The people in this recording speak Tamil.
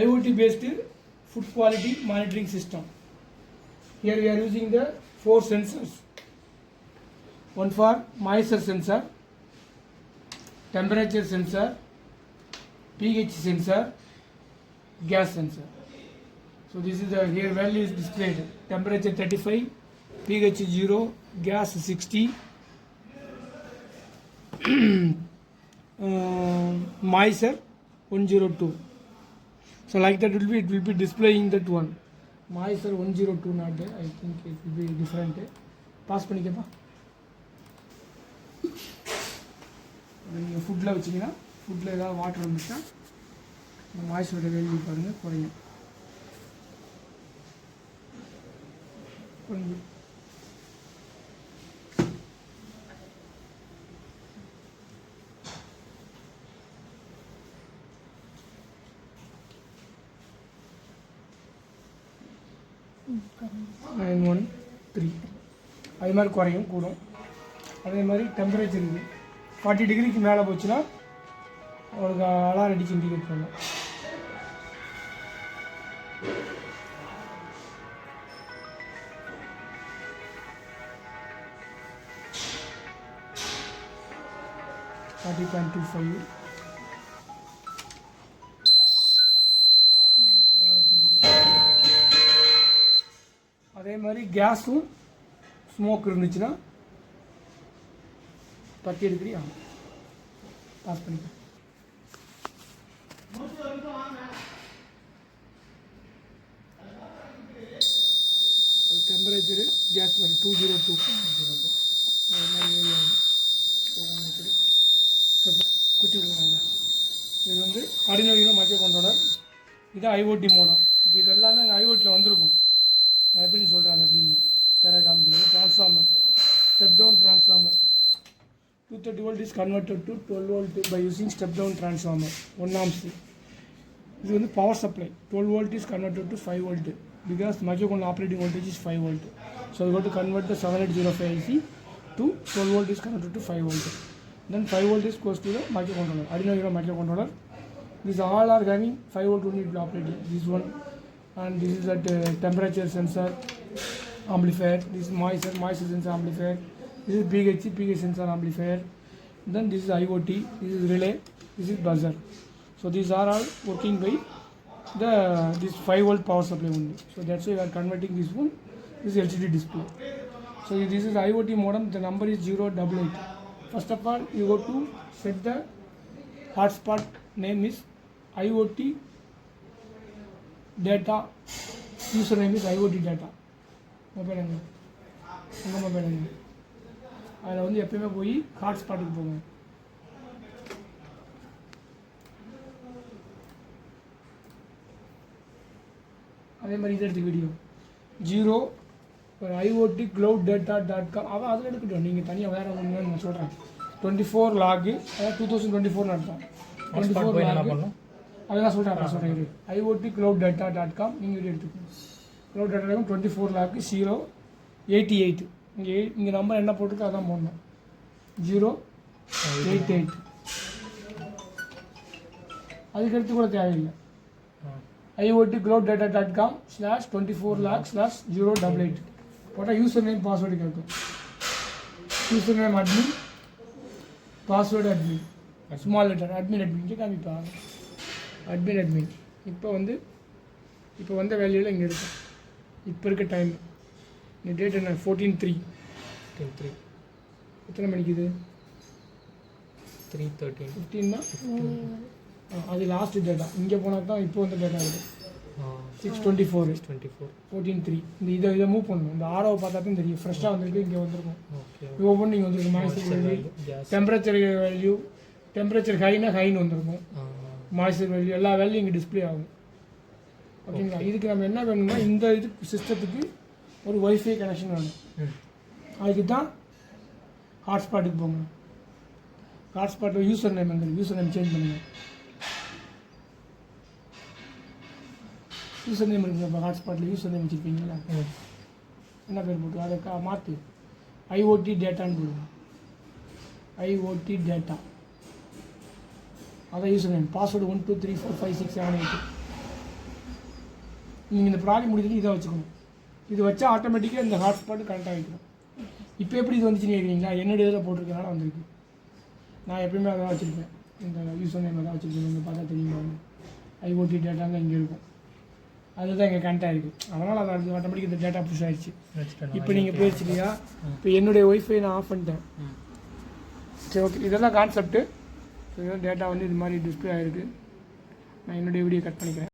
IoT based food quality monitoring system. Here we are using the 4 sensors. One for moisture sensor, temperature sensor, pH sensor, gas sensor. So this is the here value is displayed. Temperature 35, pH 0, gas 60, moisture 102. So like that it will be displaying that one. Moisture 102 not there. I think it will be different. Pass பண்ணிக்கப்பா. நீங்கள் ஃபுட்டில் வச்சிங்கன்னா ஃபுட்டில் ஏதாவது வாட்டர் வந்துச்சுன்னா இந்த மாய்ச்சரோட வேல்யூ பாருங்கள் குறையும். கொஞ்சம் 913 அது மாதிரி குறையும் கூடும். அதே மாதிரி டெம்பரேச்சர் இருக்குது 40 டிகிரிக்கு மேலே போச்சுன்னா உங்களுக்கு அலாரம் அடிச்சு இண்டிகேட் பண்ணலாம். அதே மாதிரி கேஸும் ஸ்மோக் இருந்துச்சுன்னா 30 டிகிரி ஆகும். பாஸ் பண்ணிக்கலாம். அது டெம்பரேச்சரு கேஸ் வரும் 202 அது மாதிரி குட்டி விடுவாங்க. இது வந்து Arduino Uno மைக்ரோ கண்ட்ரோலர். இது IoT மோடம். இப்போ இது எல்லாமே அங்கே IoTயில் வந்திருக்கும். நான் எப்படின்னு சொல்கிறாங்க எப்படின்னு வேறு காமிக்கிறது. Transformer, step down transformer 230 volt is converted to 12 volt by using step down transformer 1 amps. This is the power supply. 12 volt is converted to 5 volt because microcontroller operating voltage is 5 volt. So we got to convert the 7805 IC to 12 volt is converted to 5 volt. Then 5 volt is goes to the microcontroller. Arduino Uno microcontroller. These all are having 5 volt only operating. This one and this is that temperature sensor amplifier. This is moisture sensor amplifier. This is pH sensor amplifier. Then this is IoT, this is relay, this is buzzer. So these are all working by this 5 volt power supply only. So that's why we are converting this one. This is LCD display. So this is IoT modem. The number is 088. First of all, you go to set the hotspot name is IoT data. Username is IoT data. Mobile number. அதில் வந்து எப்பயுமே போய் ஹாட்ஸ்பாட்டுக்கு போங்க. அதே மாதிரி இது எடுத்து வீடியோ 0 IoT cloud data.com அவன் அதில் எடுக்கட்டும். நீங்கள் தனியாக வேறு ஒன்று நான் சொல்கிறேன். 24 லாகு அதாவது 2024 நடத்தும். 24 லாகு அதெல்லாம் சொல்கிறேன். IoT cloud data.com நீங்கள் வீடியோ எடுத்துக்கணும். cloud data.com 24 லாகு 088 இங்கே நம்பர் என்ன போட்டுருக்கோ அதான் போடணும். 088 அதுக்கடுத்து கூட தேவையில்லை. IoT cloud data.com /24lakh/088 போட்டால் யூசர் நேம் பாஸ்வேர்டு கேட்கும். User name admin, password admin, small letter admin காமிப்பா. அட்மின் இப்போ வந்த வேல்யூவில் இங்கே இருக்கும். இப்போ இருக்க டைம் இந்த டேட் என்ன 14/3 எத்தனை மணிக்கு இது 3:13 15 அது லாஸ்ட் டேட்டா. இங்கே போனால் தான் இப்போ வந்து டேட்டா இருக்குது 6/24 14/3. இந்த இதை மூவ் பண்ணணும். இந்த ஆரோவை பார்த்தா தான் தெரியும் ஃப்ரெஷ்ஷாக வந்திருக்கு. இங்கே வந்திருக்கும். இப்போ ஒவ்வொன்று இங்கே வந்துருக்கு. Moisture value, temperature value, temperature ஹைனா ஹைன்னு வந்திருக்கும். மாய்ச்சர் வேல்யூ எல்லா வேல்யூ இங்கே டிஸ்பிளே ஆகும். ஓகேங்களா? இதுக்கு நம்ம என்ன வேணும்னா இந்த இது சிஸ்டத்துக்கு ஒரு வைஃபை கனெக்ஷன் வேணும். அதுக்கு தான் ஹாட்ஸ்பாட்டுக்கு போங்க. ஹாட்ஸ்பாட்டில் யூசர் நேம் சேஞ்ச் பண்ணுங்கள். யூசர் நேம் இருக்குது. இப்போ ஹாட்ஸ்பாட்டில் யூசர் நேம் வச்சுருப்பீங்களா? என்ன பேர் போட்டு அதை மாற்று IoT டேட்டான்னு போடுங்க. IoT டேட்டா அதான் யூசர் நேம். பாஸ்வேர்டு 1 2 3 4 5 6 7 8 நீங்கள் இந்த ப்ராஜெக்ட் முடிச்சுட்டு இதை வச்சுக்கணும். இது வச்சா ஆட்டோமேட்டிக்காக இந்த ஹாட்ஸ்பாட்டு கனெக்ட் ஆகிக்கும். இப்போ எப்படி இது வந்துச்சுன்னு கேட்குறீங்களா? என்னுடைய இதில் போட்டிருக்கனால வந்திருக்கு. நான் எப்பயுமே அதை வச்சுருப்பேன். இந்த யூசர் நேம் தான் வச்சுருக்கேன். நீங்கள் பார்த்தா தெரியுமா? ஐஓடி டேட்டாங்க இங்கே இருக்கும். அதுதான் இங்கே கனெக்ட் ஆகிருக்கு. அதனால் அது அடுத்து ஆட்டோமேட்டிக் இந்த டேட்டா புஷ் ஆகிடுச்சு. இப்போ நீங்கள் போயிடுச்சு இல்லையா? இப்போ என்னுடைய ஒய்ஃபை நான் ஆஃப் பண்ணிட்டேன். சரி, ஓகே. இதெல்லாம் கான்செப்ட்டு. இதெல்லாம் டேட்டா வந்து இது மாதிரி டிஸ்பிளே ஆகிருக்கு. நான் என்னுடைய வீடியோ கட் பண்ணிக்கிறேன்.